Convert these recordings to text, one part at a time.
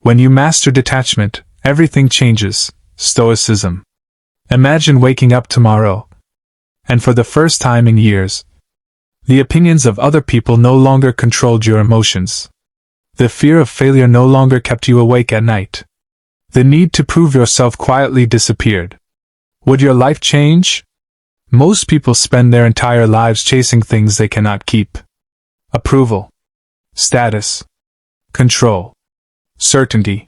When you master detachment, everything changes. Stoicism. Imagine waking up tomorrow, and for the first time in years, the opinions of other people no longer controlled your emotions. The fear of failure no longer kept you awake at night. The need to prove yourself quietly disappeared. Would your life change? Most people spend their entire lives chasing things they cannot keep. Approval, status, control, certainty.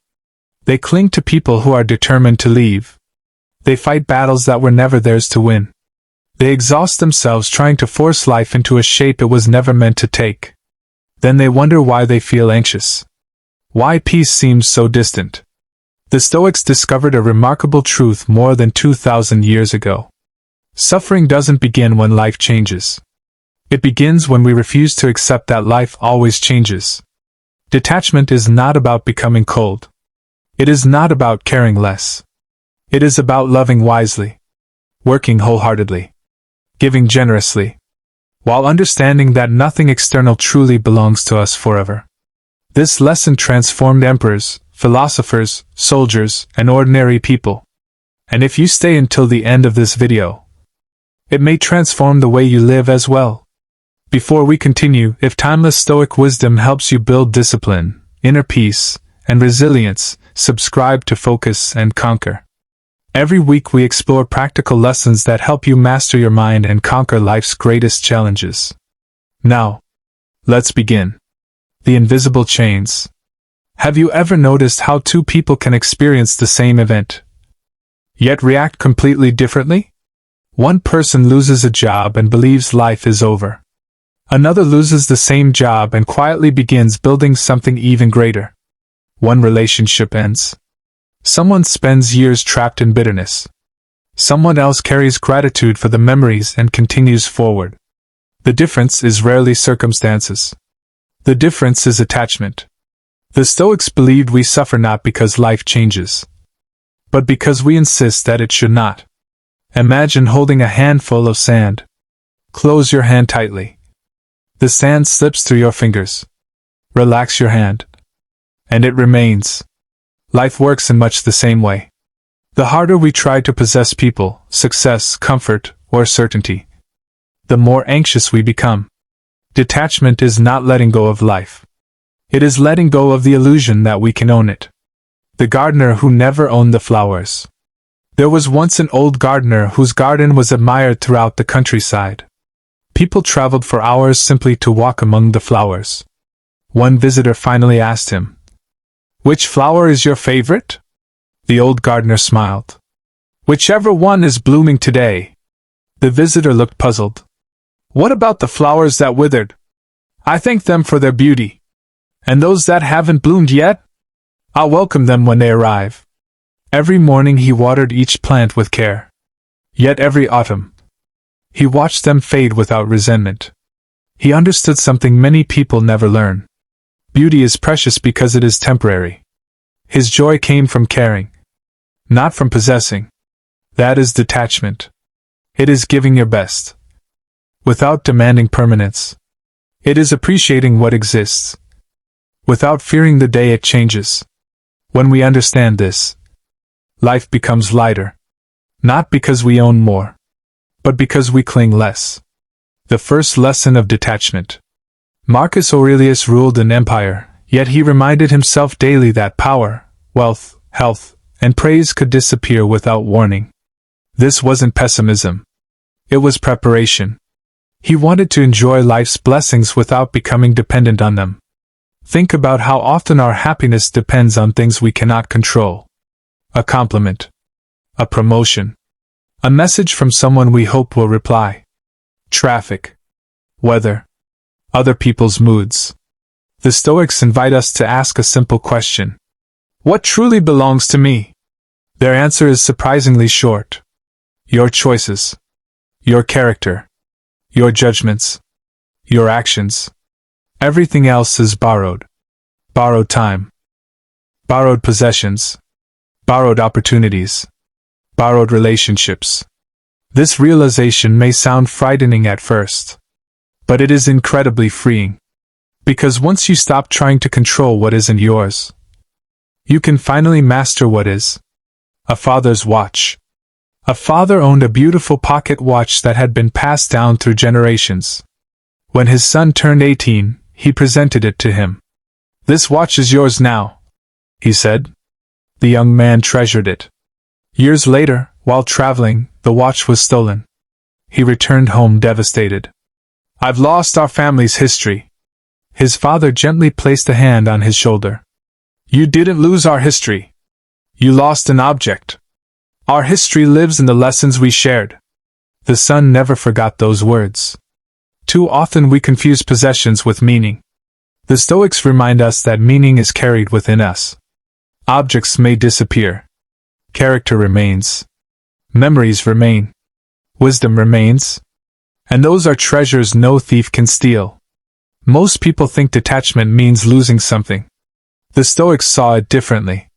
They cling to people who are determined to leave. They fight battles that were never theirs to win. They exhaust themselves trying to force life into a shape it was never meant to take. Then they wonder why they feel anxious. Why peace seems so distant. The Stoics discovered a remarkable truth more than 2,000 years ago. Suffering doesn't begin when life changes. It begins when we refuse to accept that life always changes. Detachment is not about becoming cold. It is not about caring less. It is about loving wisely, working wholeheartedly, giving generously, while understanding that nothing external truly belongs to us forever. This lesson transformed emperors, philosophers, soldiers, and ordinary people. And if you stay until the end of this video, it may transform the way you live as well. Before we continue, if timeless Stoic wisdom helps you build discipline, inner peace, and resilience, subscribe to Focus and Conquer. Every week we explore practical lessons that help you master your mind and conquer life's greatest challenges. Now, let's begin. The invisible chains. Have you ever noticed how two people can experience the same event, yet react completely differently? One person loses a job and believes life is over. Another loses the same job and quietly begins building something even greater. One relationship ends. Someone spends years trapped in bitterness. Someone else carries gratitude for the memories and continues forward. The difference is rarely circumstances. The difference is attachment. The Stoics believed we suffer not because life changes, but because we insist that it should not. Imagine holding a handful of sand. Close your hand tightly. The sand slips through your fingers. Relax your hand, and it remains. Life works in much the same way. The harder we try to possess people, success, comfort, or certainty, the more anxious we become. Detachment is not letting go of life. It is letting go of the illusion that we can own it. The gardener who never owned the flowers. There was once an old gardener whose garden was admired throughout the countryside. People traveled for hours simply to walk among the flowers. One visitor finally asked him, "Which flower is your favorite?" The old gardener smiled. "Whichever one is blooming today." The visitor looked puzzled. "What about the flowers that withered? I thank them for their beauty. And those that haven't bloomed yet? I'll welcome them when they arrive." Every morning he watered each plant with care. Yet every autumn, he watched them fade without resentment. He understood something many people never learn. Beauty is precious because it is temporary. His joy came from caring, not from possessing. That is detachment. It is giving your best, without demanding permanence. It is appreciating what exists, without fearing the day it changes. When we understand this, life becomes lighter. Not because we own more, but because we cling less. The first lesson of detachment. Marcus Aurelius ruled an empire, yet he reminded himself daily that power, wealth, health, and praise could disappear without warning. This wasn't pessimism. It was preparation. He wanted to enjoy life's blessings without becoming dependent on them. Think about how often our happiness depends on things we cannot control. A compliment, a promotion, a message from someone we hope will reply. Traffic, weather, other people's moods. The Stoics invite us to ask a simple question. What truly belongs to me? Their answer is surprisingly short. Your choices, your character, your judgments, your actions. Everything else is borrowed. Borrowed time, borrowed possessions, borrowed opportunities, borrowed relationships. This realization may sound frightening at first, but it is incredibly freeing. Because once you stop trying to control what isn't yours, you can finally master what is a father's watch. A father owned a beautiful pocket watch that had been passed down through generations. When his son turned 18, he presented it to him. "This watch is yours now," he said. The young man treasured it. Years later, while traveling, the watch was stolen. He returned home devastated. "I've lost our family's history." His father gently placed a hand on his shoulder. "You didn't lose our history. You lost an object. Our history lives in the lessons we shared." The son never forgot those words. Too often we confuse possessions with meaning. The Stoics remind us that meaning is carried within us. Objects may disappear. Character remains. Memories remain. Wisdom remains. And those are treasures no thief can steal. Most people think detachment means losing something. The Stoics saw it differently.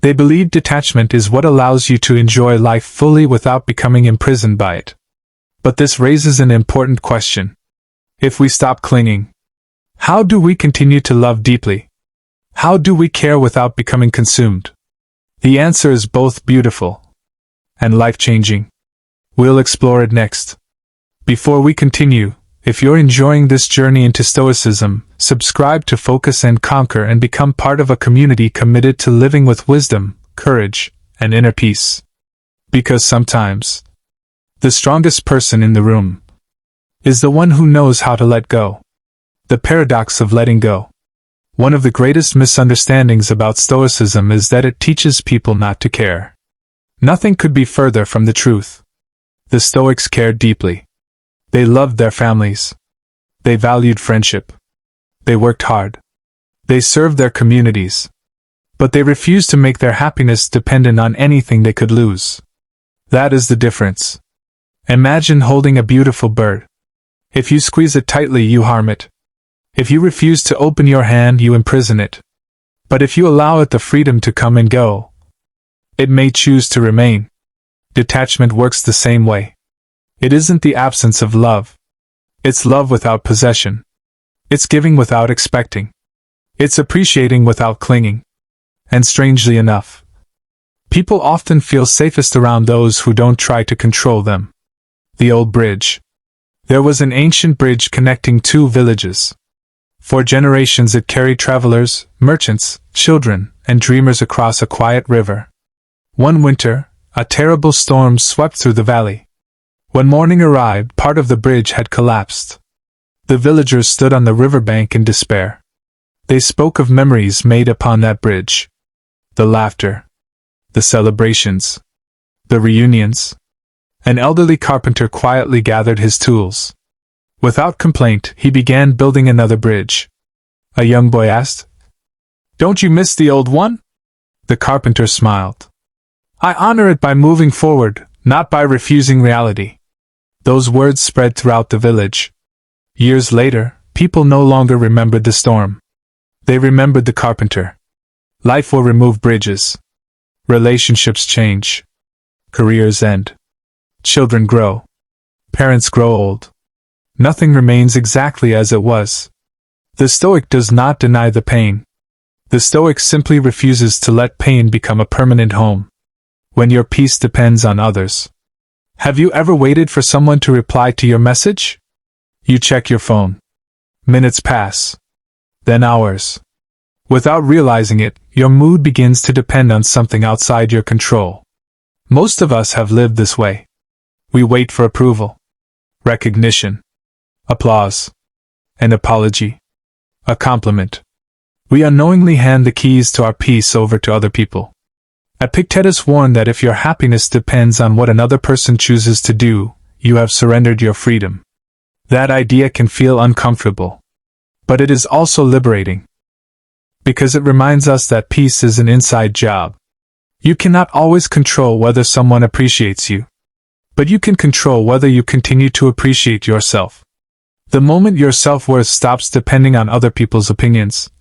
They believed detachment is what allows you to enjoy life fully without becoming imprisoned by it. But this raises an important question. If we stop clinging, how do we continue to love deeply? How do we care without becoming consumed? The answer is both beautiful and life-changing. We'll explore it next. Before we continue, if you're enjoying this journey into Stoicism, subscribe to Focus and Conquer and become part of a community committed to living with wisdom, courage, and inner peace. Because sometimes, the strongest person in the room is the one who knows how to let go. The paradox of letting go. One of the greatest misunderstandings about Stoicism is that it teaches people not to care. Nothing could be further from the truth. The Stoics cared deeply. They loved their families. They valued friendship. They worked hard. They served their communities. But they refused to make their happiness dependent on anything they could lose. That is the difference. Imagine holding a beautiful bird. If you squeeze it tightly, you harm it. If you refuse to open your hand, you imprison it. But if you allow it the freedom to come and go, it may choose to remain. Detachment works the same way. It isn't the absence of love. It's love without possession. It's giving without expecting. It's appreciating without clinging. And strangely enough, people often feel safest around those who don't try to control them. The old bridge. There was an ancient bridge connecting two villages. For generations it carried travelers, merchants, children, and dreamers across a quiet river. One winter, a terrible storm swept through the valley. When morning arrived, part of the bridge had collapsed. The villagers stood on the riverbank in despair. They spoke of memories made upon that bridge. The laughter. The celebrations. The reunions. An elderly carpenter quietly gathered his tools. Without complaint, he began building another bridge. A young boy asked, "Don't you miss the old one?" The carpenter smiled. "I honor it by moving forward, not by refusing reality." Those words spread throughout the village. Years later, people no longer remembered the storm. They remembered the carpenter. Life will remove bridges. Relationships change. Careers end. Children grow. Parents grow old. Nothing remains exactly as it was. The Stoic does not deny the pain. The Stoic simply refuses to let pain become a permanent home. When your peace depends on others. Have you ever waited for someone to reply to your message? You check your phone. Minutes pass. Then hours. Without realizing it, your mood begins to depend on something outside your control. Most of us have lived this way. We wait for approval, recognition, applause, an apology, a compliment. We unknowingly hand the keys to our peace over to other people. Epictetus warned that if your happiness depends on what another person chooses to do, you have surrendered your freedom. That idea can feel uncomfortable, but it is also liberating. Because it reminds us that peace is an inside job. You cannot always control whether someone appreciates you, but you can control whether you continue to appreciate yourself. The moment your self-worth stops depending on other people's opinions,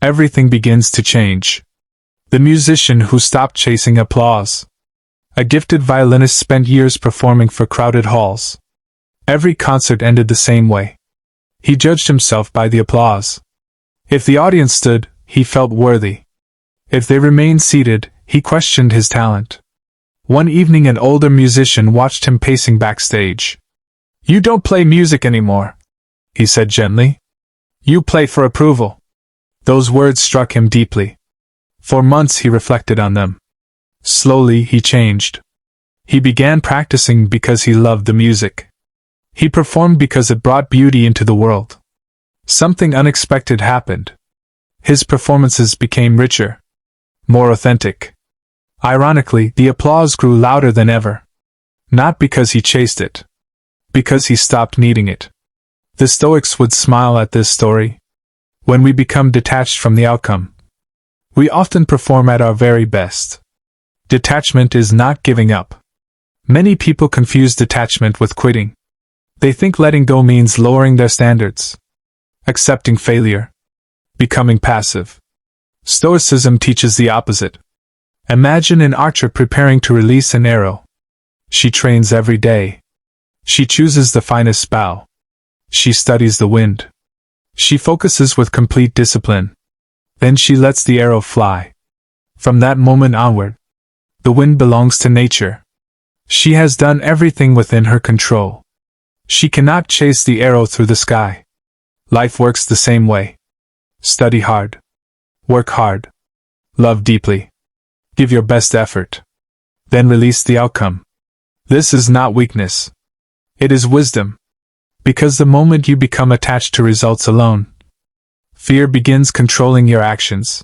everything begins to change. The musician who stopped chasing applause. A gifted violinist spent years performing for crowded halls. Every concert ended the same way. He judged himself by the applause. If the audience stood, he felt worthy. If they remained seated, he questioned his talent. One evening an older musician watched him pacing backstage. "You don't play music anymore," he said gently. "You play for approval." Those words struck him deeply. For months he reflected on them. Slowly he changed. He began practicing because he loved the music. He performed because it brought beauty into the world. Something unexpected happened. His performances became richer, more authentic. Ironically, the applause grew louder than ever. Not because he chased it, because he stopped needing it. The Stoics would smile at this story. When we become detached from the outcome, we often perform at our very best. Detachment is not giving up. Many people confuse detachment with quitting. They think letting go means lowering their standards, accepting failure, becoming passive. Stoicism teaches the opposite. Imagine an archer preparing to release an arrow. She trains every day. She chooses the finest bow. She studies the wind. She focuses with complete discipline. Then she lets the arrow fly. From that moment onward, the wind belongs to nature. She has done everything within her control. She cannot chase the arrow through the sky. Life works the same way. Study hard. Work hard. Love deeply. Give your best effort. Then release the outcome. This is not weakness. It is wisdom. Because the moment you become attached to results alone, fear begins controlling your actions.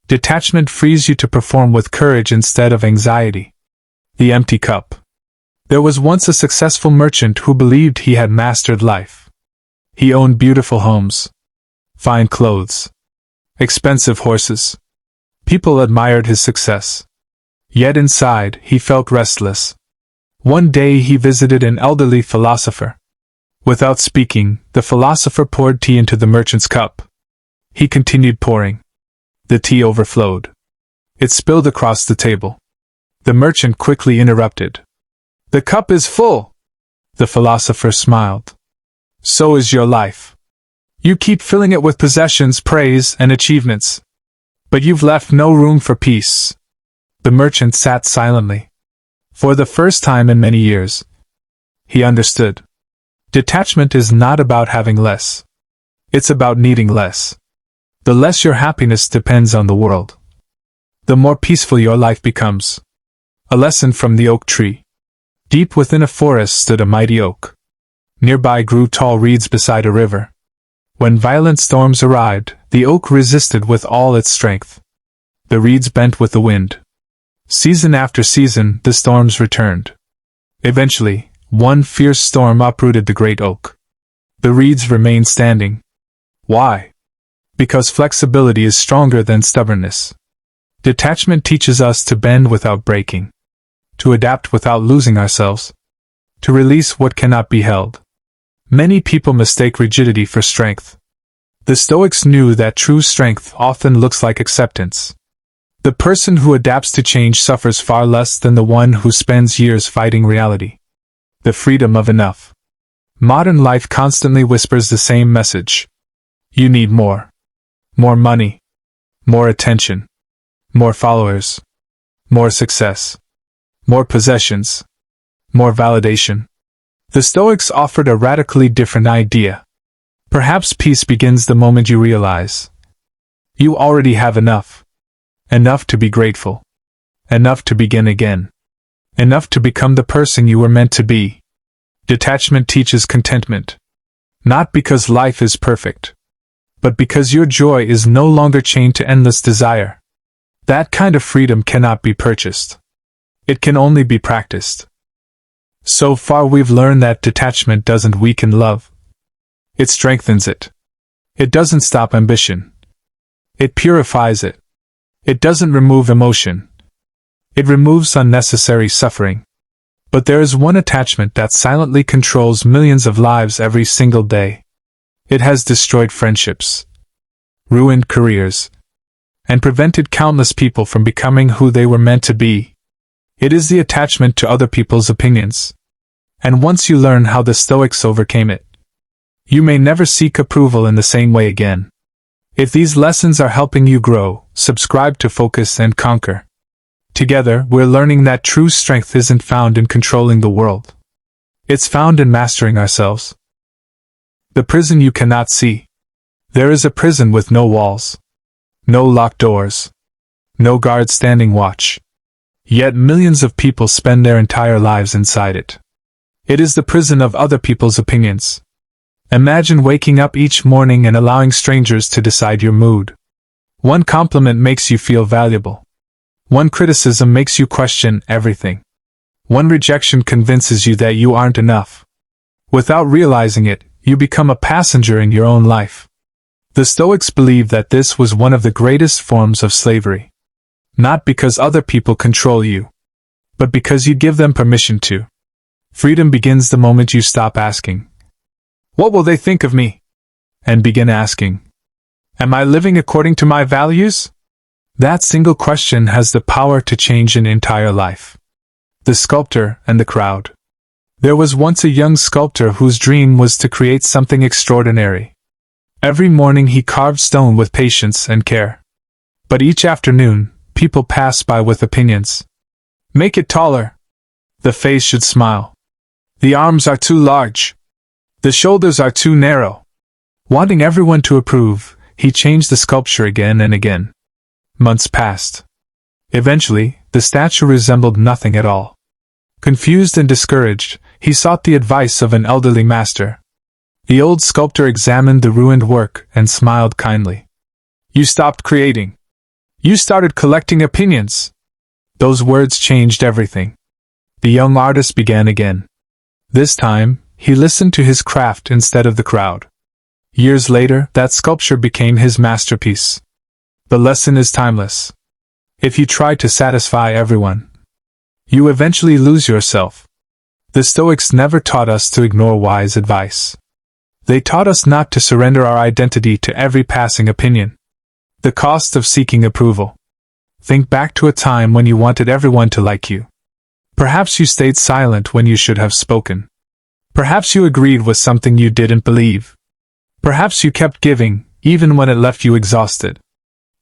Detachment frees you to perform with courage instead of anxiety. The empty cup. There was once a successful merchant who believed he had mastered life. He owned beautiful homes, fine clothes, expensive horses. People admired his success. Yet inside, he felt restless. One day he visited an elderly philosopher. Without speaking, the philosopher poured tea into the merchant's cup. He continued pouring. The tea overflowed. It spilled across the table. The merchant quickly interrupted. "The cup is full." The philosopher smiled. "So is your life. You keep filling it with possessions, praise, and achievements. But you've left no room for peace." The merchant sat silently. For the first time in many years, he understood. Detachment is not about having less. It's about needing less. The less your happiness depends on the world, the more peaceful your life becomes. A lesson from the oak tree. Deep within a forest stood a mighty oak. Nearby grew tall reeds beside a river. When violent storms arrived, the oak resisted with all its strength. The reeds bent with the wind. Season after season, the storms returned. Eventually, one fierce storm uprooted the great oak. The reeds remained standing. Why? Because flexibility is stronger than stubbornness. Detachment teaches us to bend without breaking, to adapt without losing ourselves, to release what cannot be held. Many people mistake rigidity for strength. The Stoics knew that true strength often looks like acceptance. The person who adapts to change suffers far less than the one who spends years fighting reality. The freedom of enough. Modern life constantly whispers the same message. You need more. More money. More attention. More followers. More success. More possessions. More validation. The Stoics offered a radically different idea. Perhaps peace begins the moment you realize you already have enough. Enough to be grateful. Enough to begin again. Enough to become the person you were meant to be. Detachment teaches contentment. Not because life is perfect, but because your joy is no longer chained to endless desire. That kind of freedom cannot be purchased. It can only be practiced. So far we've learned that detachment doesn't weaken love. It strengthens it. It doesn't stop ambition. It purifies it. It doesn't remove emotion. It removes unnecessary suffering. But there is one attachment that silently controls millions of lives every single day. It has destroyed friendships, ruined careers, and prevented countless people from becoming who they were meant to be. It is the attachment to other people's opinions. And once you learn how the Stoics overcame it, you may never seek approval in the same way again. If these lessons are helping you grow, subscribe to Focus and Conquer. Together, we're learning that true strength isn't found in controlling the world. It's found in mastering ourselves. The prison you cannot see. There is a prison with no walls, no locked doors, no guards standing watch. Yet millions of people spend their entire lives inside it. It is the prison of other people's opinions. Imagine waking up each morning and allowing strangers to decide your mood. One compliment makes you feel valuable. One criticism makes you question everything. One rejection convinces you that you aren't enough. Without realizing it, you become a passenger in your own life. The Stoics believed that this was one of the greatest forms of slavery. Not because other people control you, but because you give them permission to. Freedom begins the moment you stop asking, "What will they think of me?" and begin asking, "Am I living according to my values?" That single question has the power to change an entire life. The sculptor and the crowd. There was once a young sculptor whose dream was to create something extraordinary. Every morning he carved stone with patience and care. But each afternoon, people passed by with opinions. "Make it taller. The face should smile. The arms are too large. The shoulders are too narrow." Wanting everyone to approve, he changed the sculpture again and again. Months passed. Eventually, the statue resembled nothing at all. Confused and discouraged, he sought the advice of an elderly master. The old sculptor examined the ruined work and smiled kindly. "You stopped creating. You started collecting opinions." Those words changed everything. The young artist began again. This time, he listened to his craft instead of the crowd. Years later, that sculpture became his masterpiece. The lesson is timeless. If you try to satisfy everyone, you eventually lose yourself. The Stoics never taught us to ignore wise advice. They taught us not to surrender our identity to every passing opinion. The cost of seeking approval. Think back to a time when you wanted everyone to like you. Perhaps you stayed silent when you should have spoken. Perhaps you agreed with something you didn't believe. Perhaps you kept giving, even when it left you exhausted.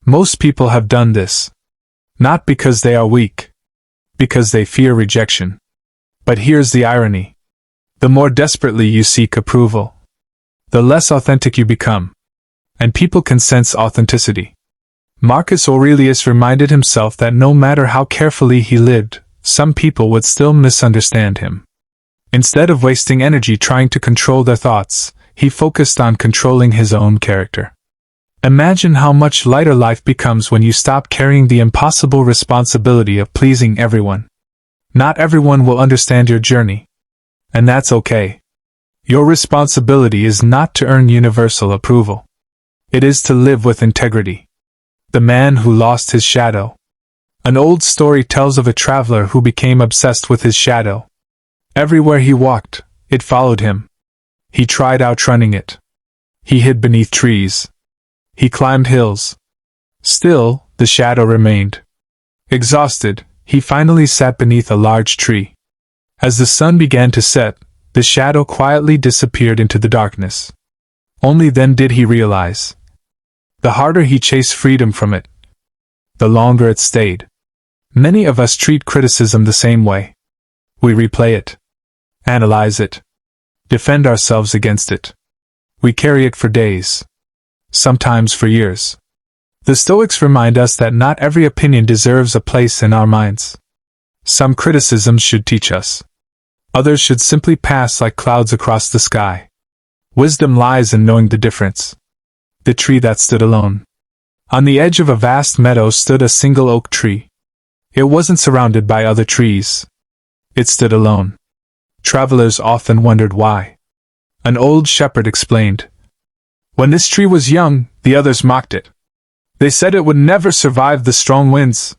Most people have done this. Not because they are weak. Because they fear rejection. But here's the irony. The more desperately you seek approval, the less authentic you become. And people can sense authenticity. Marcus Aurelius reminded himself that no matter how carefully he lived, some people would still misunderstand him. Instead of wasting energy trying to control their thoughts, he focused on controlling his own character. Imagine how much lighter life becomes when you stop carrying the impossible responsibility of pleasing everyone. Not everyone will understand your journey. And that's okay. Your responsibility is not to earn universal approval. It is to live with integrity. The man who lost his shadow. An old story tells of a traveler who became obsessed with his shadow. Everywhere he walked, it followed him. He tried outrunning it. He hid beneath trees. He climbed hills. Still, the shadow remained. Exhausted, he finally sat beneath a large tree. As the sun began to set, the shadow quietly disappeared into the darkness. Only then did he realize. The harder he chased freedom from it, the longer it stayed. Many of us treat criticism the same way. We replay it, analyze it, defend ourselves against it. We carry it for days, sometimes for years. The Stoics remind us that not every opinion deserves a place in our minds. Some criticisms should teach us. Others should simply pass like clouds across the sky. Wisdom lies in knowing the difference. The tree that stood alone. On the edge of a vast meadow stood a single oak tree. It wasn't surrounded by other trees. It stood alone. Travelers often wondered why. An old shepherd explained. When this tree was young, the others mocked it. They said it would never survive the strong winds.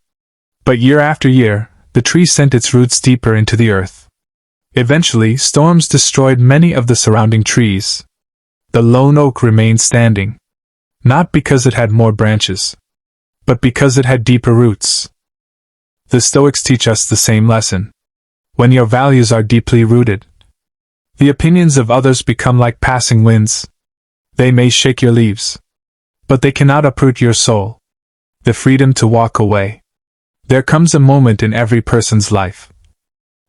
But year after year, the tree sent its roots deeper into the earth. Eventually, storms destroyed many of the surrounding trees. The lone oak remained standing. Not because it had more branches, but because it had deeper roots. The Stoics teach us the same lesson. When your values are deeply rooted, the opinions of others become like passing winds. They may shake your leaves, but they cannot uproot your soul. The freedom to walk away. There comes a moment in every person's life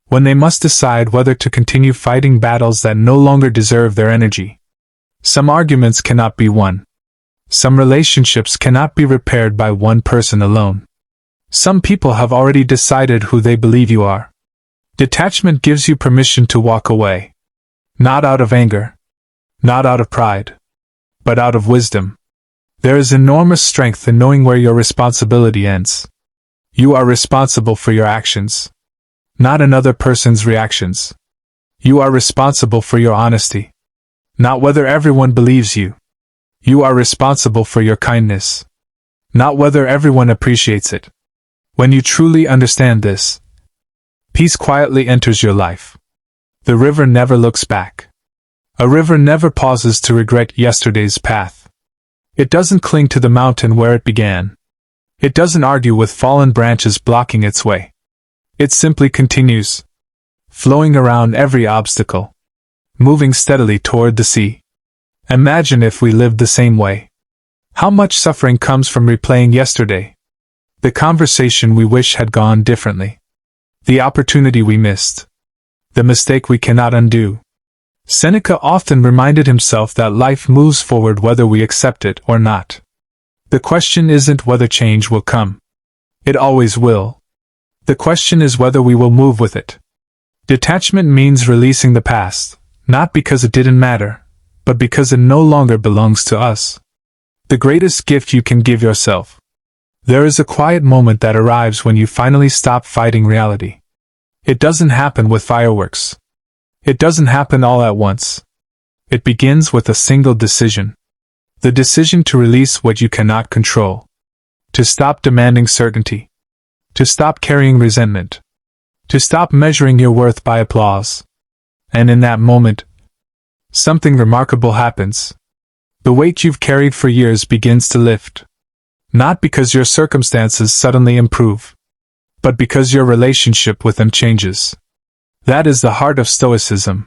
when they must decide whether to continue fighting battles that no longer deserve their energy. Some arguments cannot be won. Some relationships cannot be repaired by one person alone. Some people have already decided who they believe you are. Detachment gives you permission to walk away. Not out of anger. Not out of pride. But out of wisdom. There is enormous strength in knowing where your responsibility ends. You are responsible for your actions, not another person's reactions. You are responsible for your honesty, not whether everyone believes you. You are responsible for your kindness, not whether everyone appreciates it. When you truly understand this, peace quietly enters your life. The river never looks back. A river never pauses to regret yesterday's path. It doesn't cling to the mountain where it began. It doesn't argue with fallen branches blocking its way. It simply continues, flowing around every obstacle, moving steadily toward the sea. Imagine if we lived the same way. How much suffering comes from replaying yesterday? The conversation we wish had gone differently. The opportunity we missed. The mistake we cannot undo. Seneca often reminded himself that life moves forward whether we accept it or not. The question isn't whether change will come. It always will. The question is whether we will move with it. Detachment means releasing the past, not because it didn't matter, but because it no longer belongs to us. The greatest gift you can give yourself. There is a quiet moment that arrives when you finally stop fighting reality. It doesn't happen with fireworks. It doesn't happen all at once. It begins with a single decision. The decision to release what you cannot control. To stop demanding certainty. To stop carrying resentment. To stop measuring your worth by applause. And in that moment, something remarkable happens. The weight you've carried for years begins to lift. Not because your circumstances suddenly improve, but because your relationship with them changes. That is the heart of Stoicism.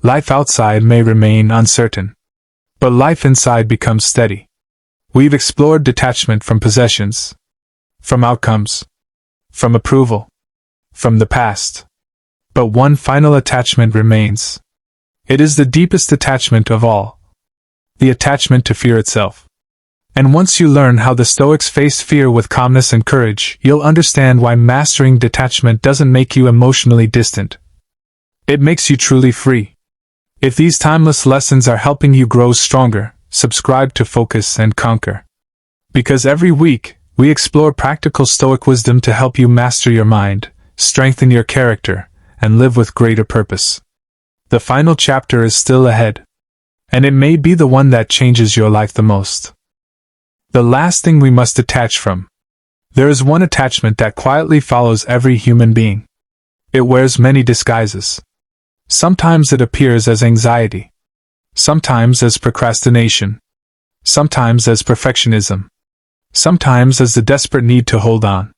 Life outside may remain uncertain, but life inside becomes steady. We've explored detachment from possessions, from outcomes, from approval, from the past. But one final attachment remains. It is the deepest attachment of all. The attachment to fear itself. And once you learn how the Stoics face fear with calmness and courage, you'll understand why mastering detachment doesn't make you emotionally distant. It makes you truly free. If these timeless lessons are helping you grow stronger, subscribe to Focus and Conquer. Because every week, we explore practical Stoic wisdom to help you master your mind, strengthen your character, and live with greater purpose. The final chapter is still ahead, and it may be the one that changes your life the most. The last thing we must detach from. There is one attachment that quietly follows every human being. It wears many disguises. Sometimes it appears as anxiety. Sometimes as procrastination. Sometimes as perfectionism. Sometimes as the desperate need to hold on.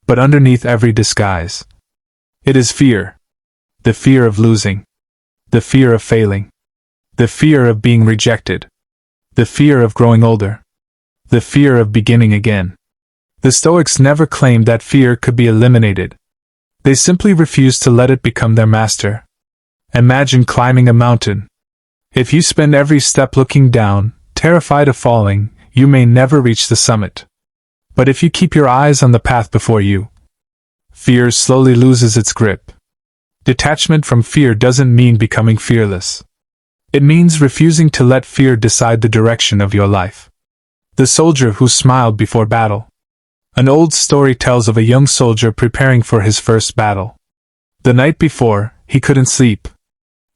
But underneath every disguise, it is fear. The fear of losing. The fear of failing. The fear of being rejected. The fear of growing older. The fear of beginning again. The Stoics never claimed that fear could be eliminated. They simply refused to let it become their master. Imagine climbing a mountain. If you spend every step looking down, terrified of falling, you may never reach the summit. But if you keep your eyes on the path before you, fear slowly loses its grip. Detachment from fear doesn't mean becoming fearless. It means refusing to let fear decide the direction of your life. The soldier who smiled before battle. An old story tells of a young soldier preparing for his first battle. The night before, he couldn't sleep.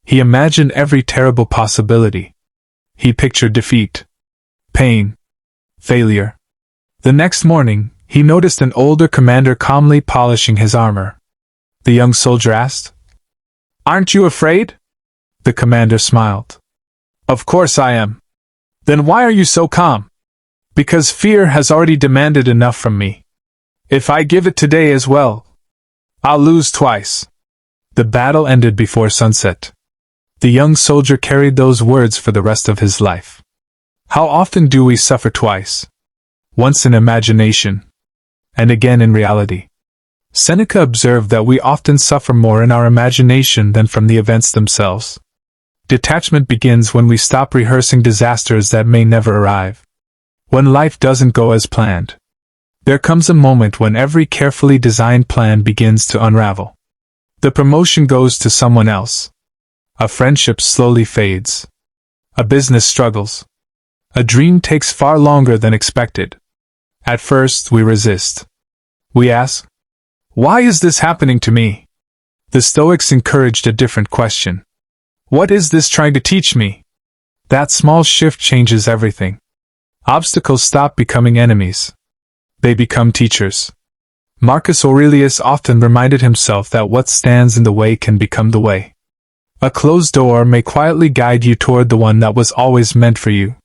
He imagined every terrible possibility. He pictured defeat, pain, failure. The next morning, he noticed an older commander calmly polishing his armor. The young soldier asked, "Aren't you afraid?" The commander smiled. "Of course I am." "Then why are you so calm?" "Because fear has already demanded enough from me. If I give it today as well, I'll lose twice." The battle ended before sunset. The young soldier carried those words for the rest of his life. How often do we suffer twice? Once in imagination, and again in reality. Seneca observed that we often suffer more in our imagination than from the events themselves. Detachment begins when we stop rehearsing disasters that may never arrive. When life doesn't go as planned, there comes a moment when every carefully designed plan begins to unravel. The promotion goes to someone else. A friendship slowly fades. A business struggles. A dream takes far longer than expected. At first, we resist. We ask, "Why is this happening to me?" The Stoics encouraged a different question. What is this trying to teach me? That small shift changes everything. Obstacles stop becoming enemies. They become teachers. Marcus Aurelius often reminded himself that what stands in the way can become the way. A closed door may quietly guide you toward the one that was always meant for you.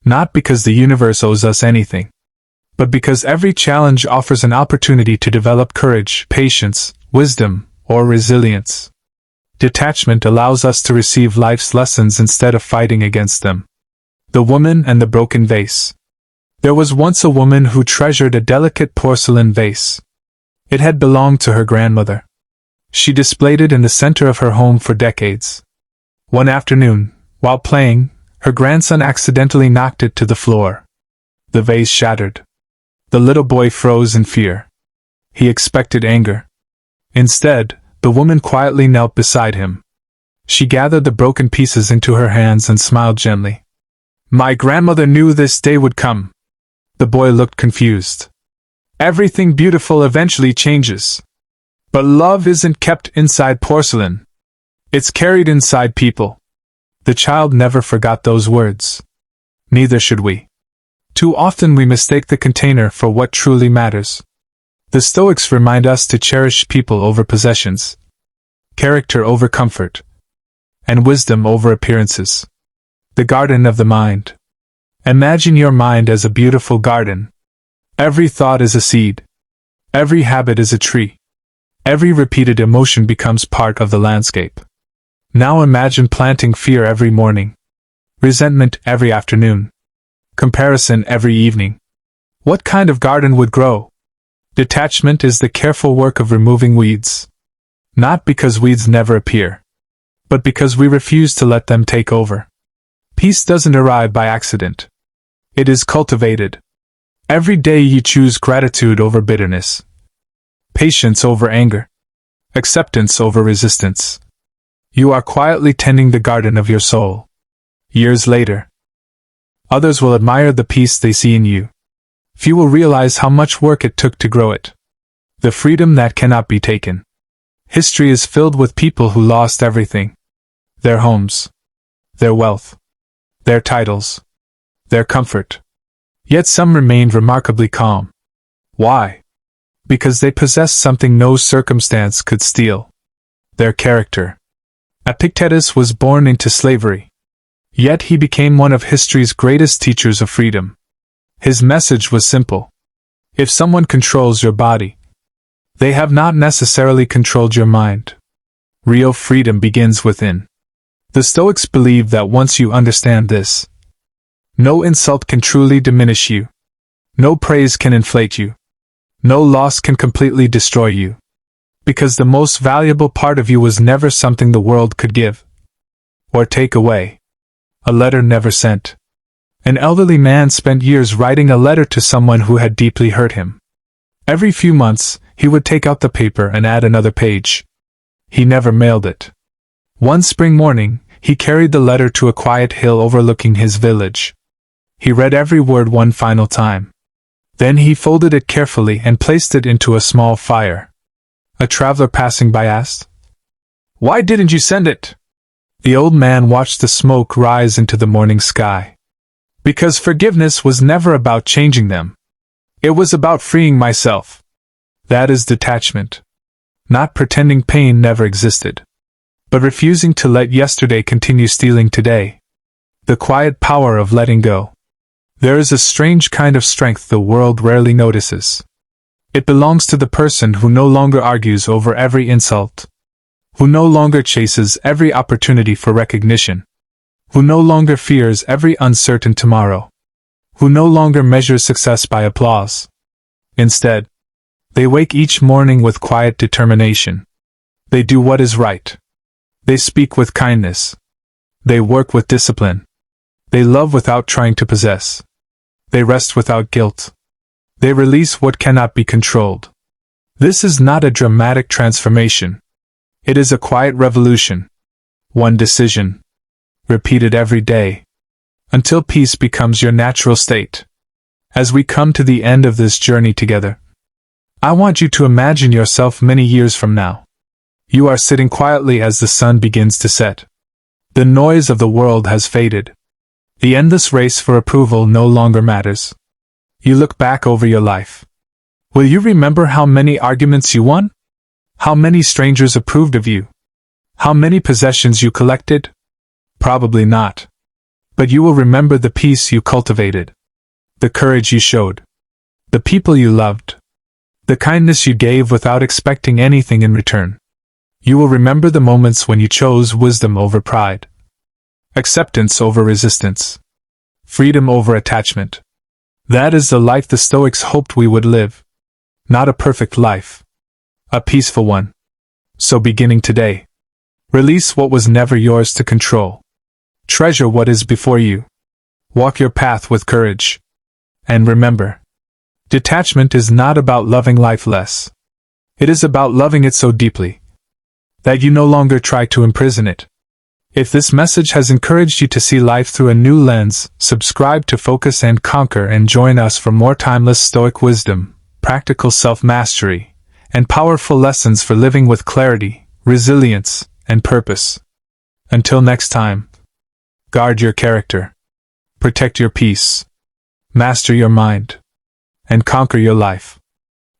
Not because the universe owes us anything, but because every challenge offers an opportunity to develop courage, patience, wisdom, or resilience. Detachment allows us to receive life's lessons instead of fighting against them. The woman and the broken vase. There was once a woman who treasured a delicate porcelain vase. It had belonged to her grandmother. She displayed it in the center of her home for decades. One afternoon, while playing, her grandson accidentally knocked it to the floor. The vase shattered. The little boy froze in fear. He expected anger. Instead, the woman quietly knelt beside him. She gathered the broken pieces into her hands and smiled gently. "My grandmother knew this day would come." The boy looked confused. "Everything beautiful eventually changes. But love isn't kept inside porcelain. It's carried inside people." The child never forgot those words. Neither should we. Too often we mistake the container for what truly matters. The Stoics remind us to cherish people over possessions, character over comfort, and wisdom over appearances. The garden of the mind. Imagine your mind as a beautiful garden. Every thought is a seed. Every habit is a tree. Every repeated emotion becomes part of the landscape. Now imagine planting fear every morning, resentment every afternoon, comparison every evening. What kind of garden would grow? Detachment is the careful work of removing weeds. Not because weeds never appear, but because we refuse to let them take over. Peace doesn't arrive by accident. It is cultivated. Every day you choose gratitude over bitterness, patience over anger, acceptance over resistance. You are quietly tending the garden of your soul. Years later, others will admire the peace they see in you. Few will realize how much work it took to grow it. The freedom that cannot be taken. History is filled with people who lost everything. Their homes, their wealth, their titles, their comfort. Yet some remained remarkably calm. Why? Because they possessed something no circumstance could steal. Their character. Epictetus was born into slavery. Yet he became one of history's greatest teachers of freedom. His message was simple. If someone controls your body, they have not necessarily controlled your mind. Real freedom begins within. The Stoics believe that once you understand this, no insult can truly diminish you. No praise can inflate you. No loss can completely destroy you. Because the most valuable part of you was never something the world could give or take away. A letter never sent. An elderly man spent years writing a letter to someone who had deeply hurt him. Every few months, he would take out the paper and add another page. He never mailed it. One spring morning, he carried the letter to a quiet hill overlooking his village. He read every word one final time. Then he folded it carefully and placed it into a small fire. A traveler passing by asked, "Why didn't you send it?" The old man watched the smoke rise into the morning sky. "Because forgiveness was never about changing them. It was about freeing myself." That is detachment. Not pretending pain never existed, but refusing to let yesterday continue stealing today. The quiet power of letting go. There is a strange kind of strength the world rarely notices. It belongs to the person who no longer argues over every insult, who no longer chases every opportunity for recognition, who no longer fears every uncertain tomorrow, who no longer measures success by applause. Instead, they wake each morning with quiet determination. They do what is right. They speak with kindness. They work with discipline. They love without trying to possess. They rest without guilt. They release what cannot be controlled. This is not a dramatic transformation. It is a quiet revolution. One decision, repeated every day, until peace becomes your natural state. As we come to the end of this journey together, I want you to imagine yourself many years from now. You are sitting quietly as the sun begins to set. The noise of the world has faded. The endless race for approval no longer matters. You look back over your life. Will you remember how many arguments you won? How many strangers approved of you? How many possessions you collected? Probably not. But you will remember the peace you cultivated, the courage you showed, the people you loved, the kindness you gave without expecting anything in return. You will remember the moments when you chose wisdom over pride, acceptance over resistance, freedom over attachment. That is the life the Stoics hoped we would live. Not a perfect life, a peaceful one. So beginning today, release what was never yours to control. Treasure what is before you. Walk your path with courage. And remember, detachment is not about loving life less. It is about loving it so deeply that you no longer try to imprison it. If this message has encouraged you to see life through a new lens, subscribe to Focus and Conquer and join us for more timeless Stoic wisdom, practical self-mastery, and powerful lessons for living with clarity, resilience, and purpose. Until next time, guard your character, protect your peace, master your mind, and conquer your life.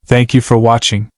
Thank you for watching.